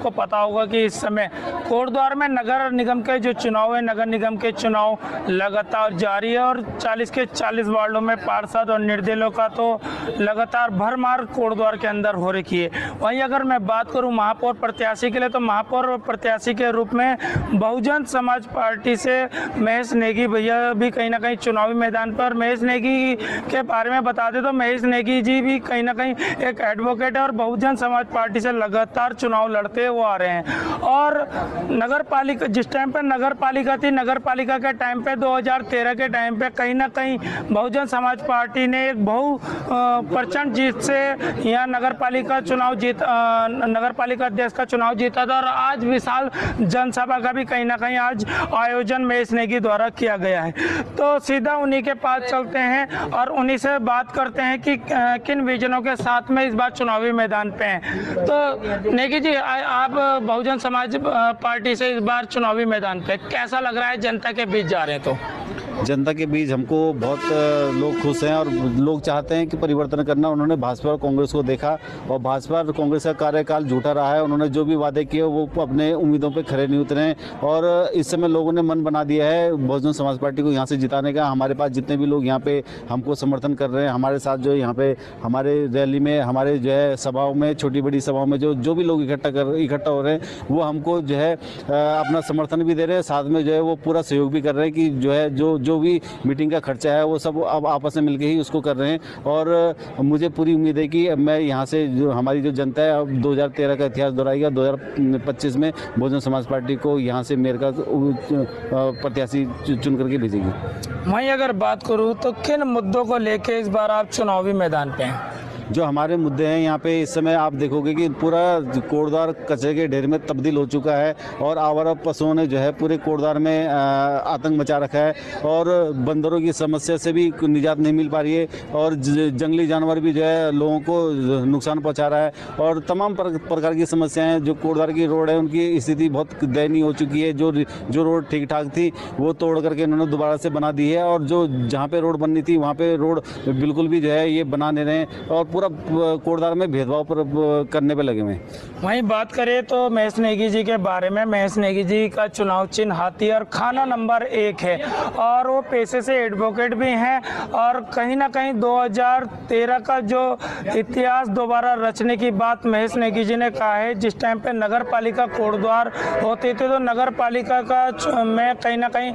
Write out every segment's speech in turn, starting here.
आपको पता होगा कि इस समय कोटद्वार में नगर निगम के जो चुनाव है, नगर निगम के चुनाव लगातार जारी है और 40 के 40 वार्डों में पार्षद और निर्दलीयों का तो लगातार भरमार कोटद्वार के अंदर हो रखी है। वहीं अगर मैं बात करूं महापौर प्रत्याशी के लिए, तो महापौर प्रत्याशी के रूप में बहुजन समाज पार्टी से महेश नेगी भैया भी कहीं ना कहीं चुनावी मैदान पर। महेश नेगी के बारे में बता दें तो महेश नेगी जी भी कहीं ना कहीं एक एडवोकेट है और बहुजन समाज पार्टी से लगातार चुनाव लड़ते हुए आ रहे हैं। और नगर पालिका, जिस टाइम पर नगर पालिका थी, नगर पालिका के टाइम पे 2013 के टाइम पे कहीं ना कहीं बहुजन समाज पार्टी ने एक बहु प्रचंड जीत से यहाँ नगर पालिका अध्यक्ष का चुनाव जीता था। और आज विशाल जनसभा का भी कहीं ना कहीं आज आयोजन महेश नेगी द्वारा किया गया है। तो सीधा उन्हीं के पास चलते हैं और उन्हीं से बात करते हैं कि किन विजनों के साथ में इस बार चुनावी मैदान पे हैं। तो नेगी जी, आप बहुजन समाज पार्टी से इस बार चुनावी मैदान पे कैसा लग रहा है? जनता के बीच जा रहे हैं तो जनता के बीच हमको बहुत लोग खुश हैं और लोग चाहते हैं कि परिवर्तन करना। उन्होंने भाजपा और कांग्रेस को देखा और भाजपा और कांग्रेस का कार्यकाल झूठा रहा है। उन्होंने जो भी वादे किए वो अपने उम्मीदों पे खरे नहीं उतरे और इस समय लोगों ने मन बना दिया है बहुजन समाज पार्टी को यहाँ से जिताने का। हमारे पास जितने भी लोग यहाँ पे हमको समर्थन कर रहे हैं, हमारे साथ जो यहाँ पे हमारे रैली में, हमारे जो है सभाओं में, छोटी बड़ी सभाओं में जो भी लोग इकट्ठा हो रहे हैं वो हमको जो है अपना समर्थन भी दे रहे हैं, साथ में जो है वो पूरा सहयोग भी कर रहे हैं कि जो है जो भी मीटिंग का खर्चा है वो सब अब आपस में मिलके ही उसको कर रहे हैं। और मुझे पूरी उम्मीद है कि मैं यहाँ से जो हमारी जो जनता है अब 2013 का इतिहास दोहराएगा, 2025 में बहुजन समाज पार्टी को यहाँ से मेयर का प्रत्याशी चुन करके भेजेगी। वहीं अगर बात करूँ तो किन मुद्दों को लेके इस बार आप चुनावी मैदान पे हैं? जो हमारे मुद्दे हैं यहाँ पे इस समय आप देखोगे कि पूरा कोटद्वार कचरे के ढेर में तब्दील हो चुका है और आवारा पशुओं ने जो है पूरे कोटद्वार में आतंक मचा रखा है और बंदरों की समस्या से भी निजात नहीं मिल पा रही है और जंगली जानवर भी जो है लोगों को नुकसान पहुँचा रहा है और तमाम प्रकार की समस्याएं। जो कोटद्वार की रोड है उनकी स्थिति बहुत दयनीय हो चुकी है। जो रोड ठीक ठाक थी वो तोड़ करके इन्होंने दोबारा से बना दी है और जो जहाँ पे रोड बननी थी वहाँ पे रोड बिल्कुल भी जो है ये बना नहीं रहे हैं और पूरा कोटद्वार में भेदभाव करने पे लगे हुए हैं। वहीं बात करें तो महेश नेगी जी के बारे में, महेश नेगी जी का चुनाव चिन्ह हाथी और खाना नंबर 1 है और वो पेशे से एडवोकेट भी हैं और कहीं ना कहीं 2013 का जो इतिहास दोबारा रचने की बात महेश नेगी जी ने कहा है। जिस टाइम पे नगर पालिका कोटद्वार होती थी तो नगर पालिका का में कहीं ना कहीं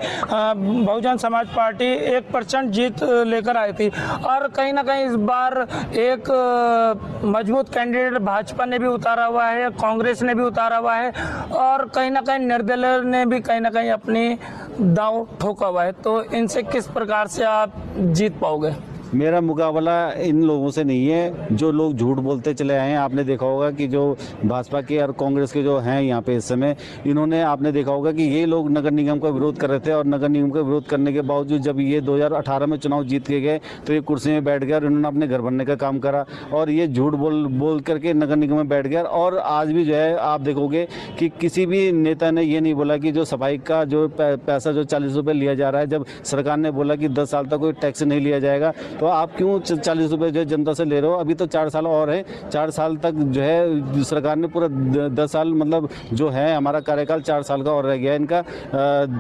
बहुजन समाज पार्टी 1% जीत लेकर आई थी और कहीं ना कहीं इस बार एक मजबूत कैंडिडेट भाजपा ने भी उतारा हुआ है, कांग्रेस ने भी उतारा हुआ है और कहीं ना कहीं निर्दलीय ने भी कहीं ना कहीं अपनी दांव ठोका हुआ है। तो इनसे किस प्रकार से आप जीत पाओगे? मेरा मुकाबला इन लोगों से नहीं है जो लोग झूठ बोलते चले आए हैं। आपने देखा होगा कि जो भाजपा के और कांग्रेस के जो हैं यहाँ पे इस समय, इन्होंने आपने देखा होगा कि ये लोग नगर निगम का विरोध कर रहे थे और नगर निगम का विरोध करने के बावजूद जब ये 2018 में चुनाव जीत के गए तो ये कुर्सी में बैठ गए और इन्होंने अपने घर बनने का काम करा और ये झूठ बोल करके नगर निगम में बैठ गया। और आज भी जो है आप देखोगे कि किसी भी नेता ने ये नहीं बोला कि जो सफाई का जो पैसा जो 40 रुपये लिया जा रहा है, जब सरकार ने बोला कि 10 साल तक कोई टैक्स नहीं लिया जाएगा तो आप क्यों 40 रुपये जो जनता से ले रहे हो? अभी तो 4 साल और है, 4 साल तक जो है सरकार ने पूरा 10 साल मतलब जो है हमारा कार्यकाल 4 साल का और रह गया इनका।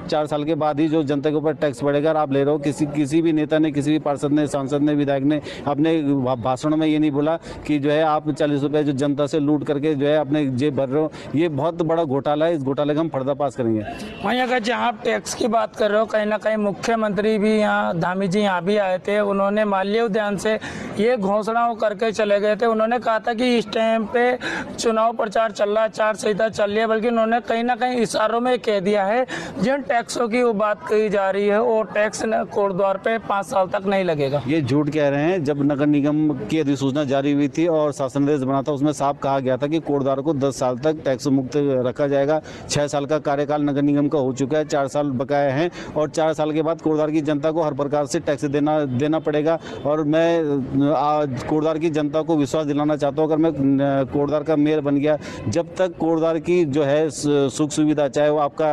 4 साल के बाद ही जो जनता के ऊपर टैक्स बढ़ेगा और आप ले रहे हो। किसी भी नेता ने, किसी भी पार्षद ने, सांसद ने, विधायक ने अपने भाषणों में ये नहीं बोला कि जो है आप 40 रुपये जो जनता से लूट करके जो है अपने जेब भर रहे हो। ये बहुत बड़ा घोटाला है, इस घोटाले का हम पर्दाफाश करेंगे। वहीं अगर जहाँ आप टैक्स की बात कर रहे हो, कहीं ना कहीं मुख्यमंत्री भी यहाँ धामी जी यहाँ भी आए थे, उन्होंने माल्य उद्यान से ये घोषणा करके चले गए थे। उन्होंने कहा था कि इस टाइम पे चुनाव प्रचार चल रहा है, आचार संहिता चल रही है, बल्कि उन्होंने कहीं ना कहीं इशारों में कह दिया है जिन टैक्सों की वो बात कही जा रही है वो टैक्स कोटद्वार पे 5 साल तक नहीं लगेगा। ये झूठ कह रहे हैं। जब नगर निगम की अधिसूचना जारी हुई थी और शासनादेश बना था उसमें साफ कहा गया था कि कोटद्वार को 10 साल तक टैक्स मुक्त रखा जाएगा। 6 साल का कार्यकाल नगर निगम का हो चुका है, 4 साल बकाया हैं और 4 साल के बाद कोटद्वार की जनता को हर प्रकार से टैक्स देना पड़ेगा। और मैं आज कोटद्वार की जनता को विश्वास दिलाना चाहता हूँ, अगर मैं कोटद्वार का मेयर बन गया, जब तक कोटद्वार की जो है सुख सुविधा, चाहे वो आपका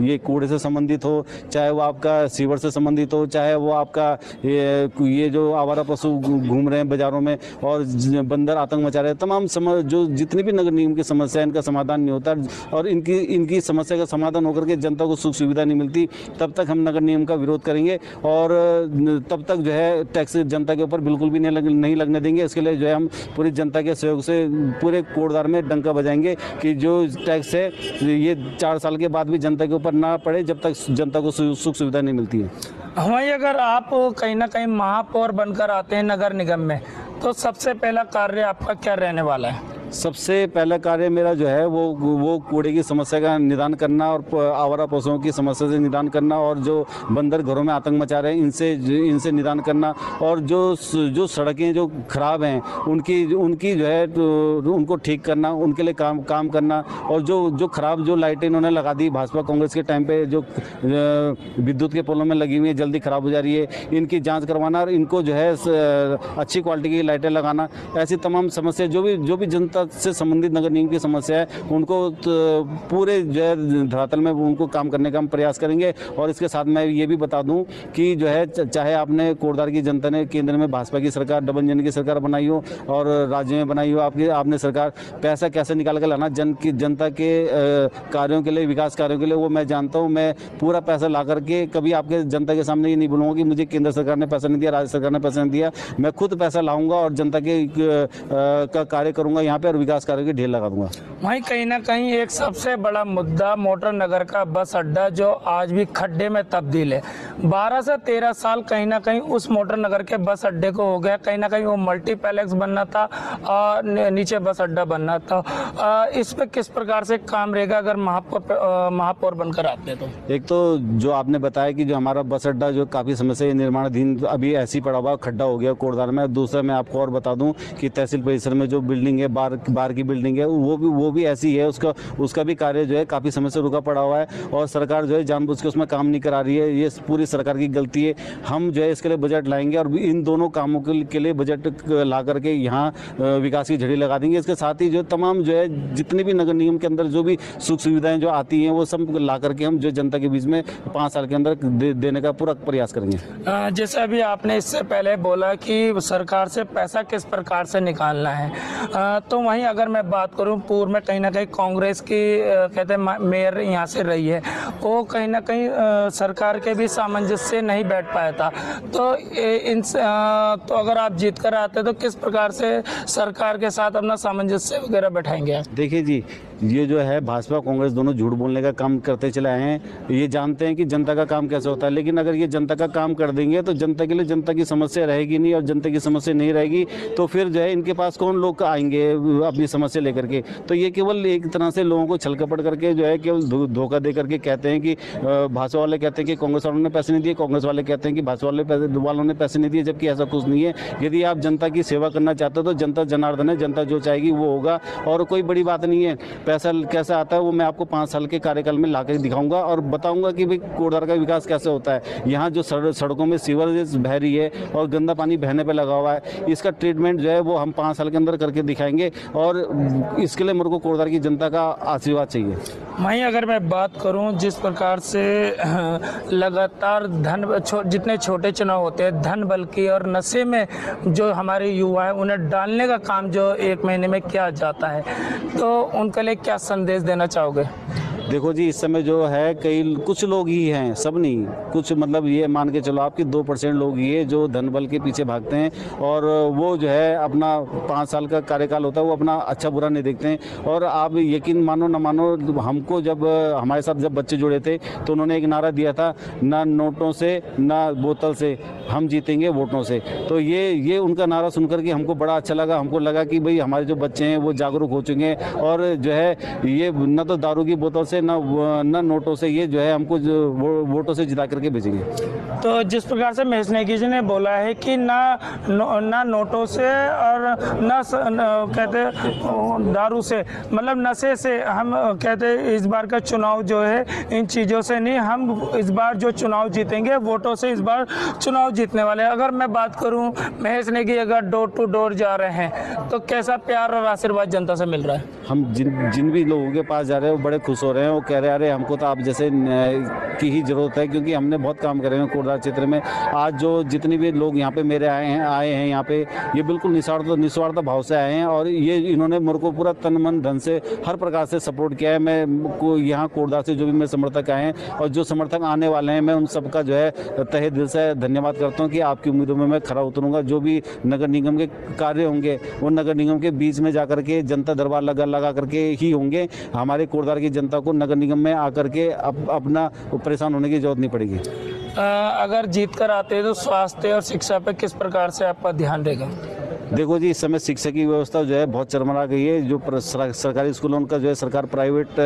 ये कूड़े से संबंधित हो, चाहे वो आपका सीवर से संबंधित हो, चाहे वो आपका ये जो आवारा पशु घूम रहे हैं बाजारों में और बंदर आतंक मचा रहे हैं, तमाम जो जितनी भी नगर निगम की समस्या है, इनका समाधान नहीं होता और इनकी समस्या का समाधान होकर के जनता को सुख सुविधा नहीं मिलती, तब तक हम नगर निगम का विरोध करेंगे और तब तक जो है टैक्स जनता के ऊपर बिल्कुल भी नहीं लगने देंगे। इसके लिए जो है हम पूरी जनता के सहयोग से पूरे कोटद्वार में डंका बजाएंगे कि जो टैक्स है ये 4 साल के बाद भी जनता के ऊपर ना पड़े, जब तक जनता को सुख सुविधा नहीं मिलती है। वहीं अगर आप कहीं ना कहीं महापौर बनकर आते हैं नगर निगम में, तो सबसे पहला कार्य आपका क्या रहने वाला है? सबसे पहला कार्य मेरा जो है वो कूड़े की समस्या का निदान करना और आवारा पशुओं की समस्या से निदान करना और जो बंदर घरों में आतंक मचा रहे हैं इनसे निदान करना और जो सड़कें जो खराब हैं उनकी जो है तो उनको ठीक करना, उनके लिए काम करना और जो खराब जो लाइटें इन्होंने लगा दी भाजपा कांग्रेस के टाइम पे, जो विद्युत के पोलों में लगी हुई है, जल्दी खराब हो जा रही है, इनकी जाँच करवाना और इनको जो है अच्छी क्वालिटी की लाइटें लगाना। ऐसी तमाम समस्या जो भी जनता से संबंधित नगर निगम की समस्या है उनको पूरे जो है धरातल में उनको काम करने का हम प्रयास करेंगे। और इसके साथ मैं ये भी बता दूं कि जो है चाहे आपने कोटद्वार की जनता ने केंद्र में भाजपा की सरकार, डबल इंजन की सरकार बनाई हो और राज्य में बनाई हो, आपने सरकार पैसा कैसे निकाल कर लाना जनता के कार्यों के लिए, विकास कार्यों के लिए, वो मैं जानता हूँ। मैं पूरा पैसा ला करके कभी आपके जनता के सामने ये नहीं बोलूँगा कि मुझे केंद्र सरकार ने पैसा नहीं दिया, राज्य सरकार ने पैसा नहीं दिया। मैं खुद पैसा लाऊंगा और जनता के का कार्य करूंगा यहाँ पे और विकास कार्यों की ढेर लगा दूंगा। वहीं कहीं ना कहीं एक सबसे बड़ा मुद्दा मोटर नगर का बस अड्डा जो आज भी खड्डे में तब्दील है। 12 से 13 साल कहीं ना कहीं उस मोटर नगर के बस अड्डे को हो गया, कहीं ना कहीं वो मल्टीप्लेक्स बनना था और नीचे बस अड्डा बनना था। इस पे किस प्रकार से काम रहेगा अगर महापौर बनकर आते हैं? तो एक तो जो आपने बताया कि जो हमारा बस अड्डा जो काफ़ी समय से निर्माणाधीन अभी ऐसी पड़ा हुआ खड्डा हो गया कोटद्वार में। दूसरा मैं आपको और बता दूं कि तहसील परिसर में जो बिल्डिंग है, बार की बिल्डिंग है, वो भी ऐसी है, उसका भी कार्य जो है काफ़ी समय से रुका पड़ा हुआ है और सरकार जो है जानबूझ के उसमें काम नहीं करा रही है। ये पूरी सरकार की गलती है। हम जो है इसके लिए बजट लाएंगे और इन दोनों कामों के लिए बजट ला करके यहाँ विकास की झड़ी लगा देंगे। इसके साथ ही जो तमाम जो है जितनी भी नगर निगम के अंदर जो भी सुख सुविधाएं जो आती हैं वो सब ला करके हम जो जनता के बीच में 5 साल के अंदर देने का पूरा प्रयास करेंगे। जैसे अभी आपने इससे पहले बोला कि सरकार से पैसा किस प्रकार से निकालना है, तो वहीं अगर मैं बात करूं पूर्व में कहीं ना कहीं कांग्रेस की कहते हैं मेयर यहाँ से रही है, वो कहीं ना कहीं सरकार के भी सामंजस्य नहीं बैठ पाया था। तो अगर आप जीत कर आते तो किस प्रकार से सरकार के साथ अपना सामंजस्य वगैरह बैठाएंगे आप? देखिए जी, ये जो है भाजपा कांग्रेस दोनों झूठ बोलने का काम करते चले आए हैं। ये जानते हैं कि जनता का काम कैसे होता है, लेकिन अगर ये जनता का काम कर देंगे तो जनता के लिए जनता की समस्या रहेगी नहीं और जनता की समस्या नहीं रहेगी तो फिर जो है इनके पास कौन लोग आएंगे अपनी समस्या लेकर के। तो ये केवल एक तरह से लोगों को छल कपट करके जो है केवल धोखा दे करके कहते हैं कि भाजपा वाले कहते हैं कि कांग्रेस वालों ने पैसे नहीं दिए, कांग्रेस वाले कहते हैं कि भाजपा वालों ने पैसे नहीं दिए, जबकि ऐसा कुछ नहीं है। यदि आप जनता की सेवा करना चाहते हो तो जनता जनार्दन है, जनता जो चाहेगी वो होगा और कोई बड़ी बात नहीं है। पैसा कैसे आता है वो मैं आपको 5 साल के कार्यकाल में ला कर दिखाऊंगा और बताऊंगा कि भाई कोटद्वार का विकास कैसे होता है। यहाँ जो सड़कों में सीवरेज बह रही है और गंदा पानी बहने पे लगा हुआ है, इसका ट्रीटमेंट जो है वो हम 5 साल के अंदर करके दिखाएंगे और इसके लिए मेरे को कोटद्वार की जनता का आशीर्वाद चाहिए। वहीं अगर मैं बात करूं जिस प्रकार से लगातार जितने छोटे चुनाव होते हैं धन बल की और नशे में जो हमारे युवा है उन्हें डालने का काम जो 1 महीने में किया जाता है, तो उनके लिए क्या संदेश देना चाहोगे? देखो जी, इस समय जो है कुछ लोग ही हैं, सब नहीं, कुछ मतलब ये मान के चलो आपकी 2% लोग ही है जो धन बल के पीछे भागते हैं और वो जो है अपना 5 साल का कार्यकाल होता है वो अपना अच्छा बुरा नहीं देखते हैं। और आप यकीन मानो न मानो, हमको जब हमारे साथ जब बच्चे जुड़े थे तो उन्होंने एक नारा दिया था, ना नोटों से ना बोतल से, हम जीतेंगे वोटों से। तो ये उनका नारा सुनकर के हमको बड़ा अच्छा लगा। हमको लगा कि भाई हमारे जो बच्चे हैं वो जागरूक हो चुके हैं और जो है ये न तो दारू की बोतल से ना नोटों से, ये जो है हमको वोटों से जिता करके भेजेंगे। तो जिस प्रकार से महेश नेगी जी ने बोला है कि ना नोटों से और कहते दारू से, मतलब नशे से, हम कहते इस बार का चुनाव जो है इन चीज़ों से नहीं, हम इस बार जो चुनाव जीतेंगे वोटों से इस बार चुनाव जीतने वाले हैं। अगर मैं बात करूं महेश नेगी अगर डोर टू डोर जा रहे हैं तो कैसा प्यार और आशीर्वाद जनता से मिल रहा है? हम जिन भी लोगों के पास जा रहे हैं वो बड़े खुश हो रहे हैं। वो कह रहे हैं अरे हमको तो आप जैसे की ही ज़रूरत है, क्योंकि हमने बहुत काम करे हैं कोटद्वार क्षेत्र में। आज जो जितने भी लोग यहाँ पे मेरे आए हैं यहाँ पे, ये बिल्कुल निस्वार्थ भाव से आए हैं और ये इन्होंने मेरे को पूरा तन मन धन से हर प्रकार से सपोर्ट किया है। मैं को यहाँ कोटद्वार से जो भी मेरे समर्थक आए हैं और जो समर्थक आने वाले हैं, मैं उन सबका जो है तहे दिल से धन्यवाद करता हूँ कि आपकी उम्मीदों में मैं खरा उतरूँगा। जो भी नगर निगम के कार्य होंगे वो नगर निगम के बीच में जाकर के जनता दरबार लगा करके ही होंगे। हमारे कोटद्वार की जनता को नगर निगम में आकर के अपना परेशान होने की जरूरत नहीं पड़ेगी। अगर जीत कर आते हैं तो स्वास्थ्य और शिक्षा पर किस प्रकार से आपका ध्यान रहेगा? देखो जी, इस समय शिक्षा की व्यवस्था जो है बहुत चरमरा गई है। जो सरकारी स्कूल उनका जो है सरकार प्राइवेट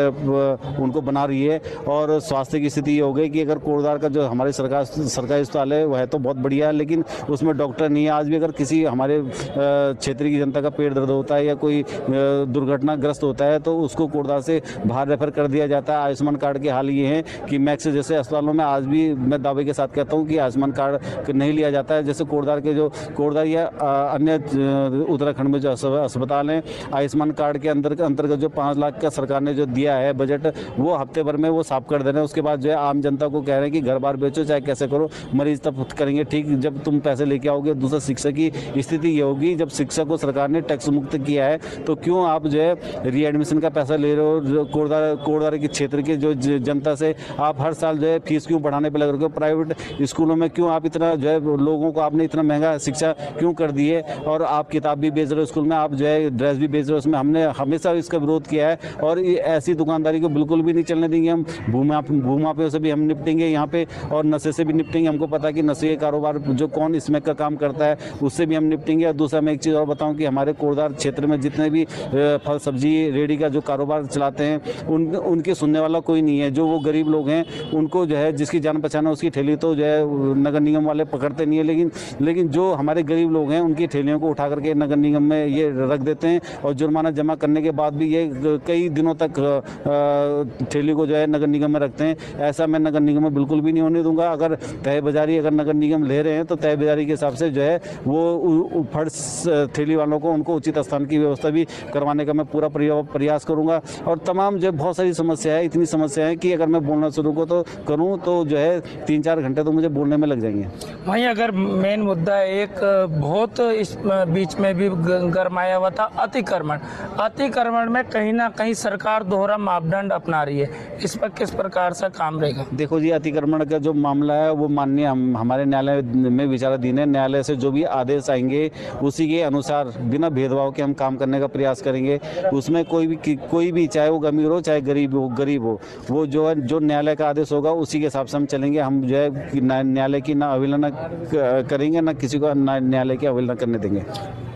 उनको बना रही है। और स्वास्थ्य की स्थिति ये हो गई कि अगर कोटद्वार का जो हमारे सरकारी अस्पताल है वह तो बहुत बढ़िया है, लेकिन उसमें डॉक्टर नहीं है। आज भी अगर किसी हमारे क्षेत्र की जनता का पेट दर्द होता है या कोई दुर्घटनाग्रस्त होता है तो उसको कोटद्वार से बाहर रेफर कर दिया जाता है। आयुष्मान कार्ड के हाल ये है कि मैक्स जैसे अस्पतालों में आज भी मैं दावे के साथ कहता हूँ कि आयुष्मान कार्ड नहीं लिया जाता है। जैसे कोटद्वार या अन्य उत्तराखंड में जो अस्पताल हैं, आयुष्मान कार्ड के अंतर्गत जो 5 लाख का सरकार ने जो दिया है बजट, वो हफ्ते भर में वो साफ कर दे रहे हैं। उसके बाद जो है आम जनता को कह रहे हैं कि घर बार बेचो चाहे कैसे करो, मरीज तब करेंगे ठीक जब तुम पैसे लेके आओगे। दूसरा शिक्षा की स्थिति ये होगी, जब शिक्षा को सरकार ने टैक्स मुक्त किया है तो क्यों आप जो है रीएडमिशन का पैसा ले रहे हो? कोटद्वार के क्षेत्र के जो जनता से आप हर साल जो है फीस क्यों बढ़ाने पर लग रहे हो? प्राइवेट स्कूलों में क्यों आप इतना जो है लोगों को आपने इतना महंगा शिक्षा क्यों कर दी है? और आप किताब भी बेच रहे हो स्कूल में, आप जो है ड्रेस भी बेच रहे हो। उसमें हमने हमेशा इसका विरोध किया है और ऐसी दुकानदारी को बिल्कुल भी नहीं चलने देंगे। हम भूमाफियों से भी हम निपटेंगे यहाँ पे और नशे से भी निपटेंगे। हमको पता है कि नशे के कारोबार जो कौन इसमें का काम करता है उससे भी हम निपटेंगे। और दूसरा मैं एक चीज़ और बताऊँ कि हमारे कोटद्वार क्षेत्र में जितने भी फल सब्जी रेडी का जो कारोबार चलाते हैं उनके सुनने वाला कोई नहीं है। जो वो गरीब लोग हैं उनको जो है जिसकी जान पहचान है उसकी ठेली तो जो है नगर निगम वाले पकड़ते नहीं है, लेकिन जो हमारे गरीब लोग हैं उनकी ठेलियों को उठा करके नगर निगम में ये रख देते हैं और जुर्माना जमा करने के बाद भी ये कई दिनों तक ठेली को जो है नगर निगम में रखते हैं। ऐसा मैं नगर निगम में बिल्कुल भी नहीं होने दूंगा। अगर तय बाजारी अगर नगर निगम ले रहे हैं तो तय बाजारी के हिसाब से जो है वो फर्श ठेली वालों को उनको उचित स्थान की व्यवस्था भी करवाने का मैं पूरा प्रयास करूंगा। और तमाम जो बहुत सारी समस्या है, इतनी समस्या है कि अगर मैं बोलना शुरू करूँ तो जो है 3-4 घंटे तो मुझे बोलने में लग जाएंगे। वहीं अगर मेन मुद्दा एक बहुत इस बीच में भी गरमाया हुआ था अतिक्रमण में कहीं ना कहीं सरकार दोहरा मापदंड अपना रही है, इस पर किस प्रकार से काम रहेगा? देखो जी, अतिक्रमण का जो मामला है वो माननीय हमारे न्यायालय में विचाराधीन है। न्यायालय से जो भी आदेश आएंगे उसी के अनुसार बिना भेदभाव के हम काम करने का प्रयास करेंगे। उसमें कोई भी चाहे वो अमीर हो चाहे गरीब हो वो जो है जो न्यायालय का आदेश होगा उसी के हिसाब से हम चलेंगे। हम जो है न्यायालय की ना अवहेलना करेंगे ना किसी को न्यायालय की अवहेलना करने देंगे।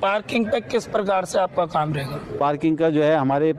पार्किंग पे किस प्रकार से आपका काम रहेगा? पार्किंग का जो है हमारे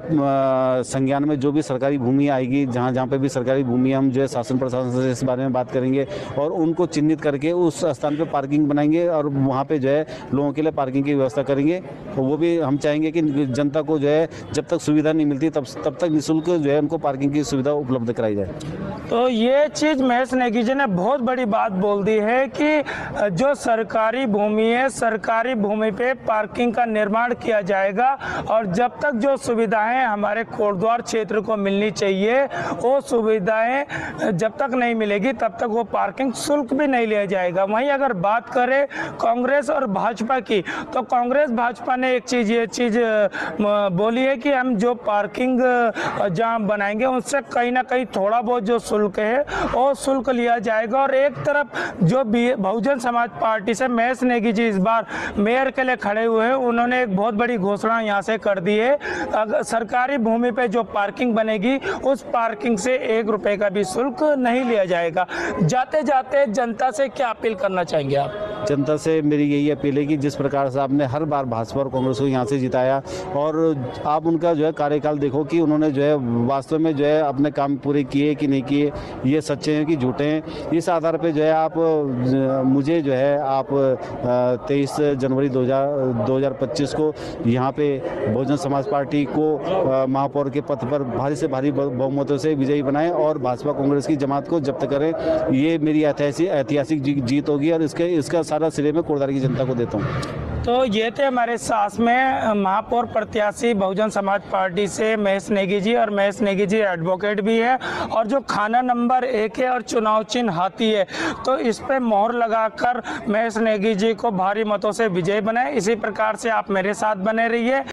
संज्ञान में जो भी सरकारी भूमि आएगी, जहाँ पे भी सरकारी भूमि, हम जो है शासन प्रशासन से इस बारे में बात करेंगे और उनको चिन्हित करके उस स्थान पे पार्किंग बनाएंगे और वहाँ पे जो है लोगों के लिए पार्किंग की व्यवस्था करेंगे। और वो भी हम चाहेंगे कि जनता को जो है जब तक सुविधा नहीं मिलती तब तक निःशुल्क जो है उनको पार्किंग की सुविधा उपलब्ध कराई जाए। तो ये चीज़ महेश नेगी जी ने बहुत बड़ी बात बोल दी है कि जो सरकारी भूमि है, सरकारी भूमि पे पार्किंग का निर्माण किया जाएगा और जब तक जो सुविधाएं हमारे कोटद्वार क्षेत्र को मिलनी चाहिए वो सुविधाएं जब तक नहीं मिलेगी तब तक वो पार्किंग शुल्क भी नहीं लिया जाएगा। वहीं अगर बात करें कांग्रेस और भाजपा की, तो कांग्रेस भाजपा ने ये चीज़ बोली है कि हम जो पार्किंग जहाँ बनाएंगे उससे कहीं ना कहीं थोड़ा बहुत जो शुल्क है वो शुल्क लिया जाएगा। और एक तरफ जो बहुजन समाज पार्टी से महेश नेगी जी इस बार मेयर के लिए खड़े हुए हैं, उन्होंने एक बहुत बड़ी घोषणा यहाँ से कर दी है। अगर सरकारी भूमि पे जो पार्किंग बनेगी उस पार्किंग से 1 रुपए का भी शुल्क नहीं लिया जाएगा। जाते जाते जनता से क्या अपील करना चाहेंगे आप? जनता से मेरी यही अपील है कि जिस प्रकार से आपने हर बार भाजपा और कांग्रेस को यहाँ से जिताया और आप उनका जो है कार्यकाल देखो कि उन्होंने जो है वास्तव में जो है अपने काम पूरे किए कि नहीं किए, ये सच्चे हैं कि झूठे हैं। इस आधार पे जो है आप मुझे जो है आप 23 जनवरी 2025 को यहाँ पे बहुजन समाज पार्टी को महापौर के पद पर भारी से भारी बहुमतों से विजयी बनाएं और भाजपा कांग्रेस की जमात को जब्त करें। ये मेरी ऐतिहासिक जीत होगी और इसका सारा श्रेय मैं कोटद्वार की जनता को देता हूँ। तो ये थे हमारे साथ में महापौर प्रत्याशी बहुजन समाज पार्टी से महेश नेगी जी, और महेश नेगी जी एडवोकेट भी है, और जो खाना नंबर 1 है और चुनाव चिन्ह हाथी है, तो इस पे मोहर लगाकर महेश नेगी जी को भारी मतों से विजयी बनाए। इसी प्रकार से आप मेरे साथ बने रहिए।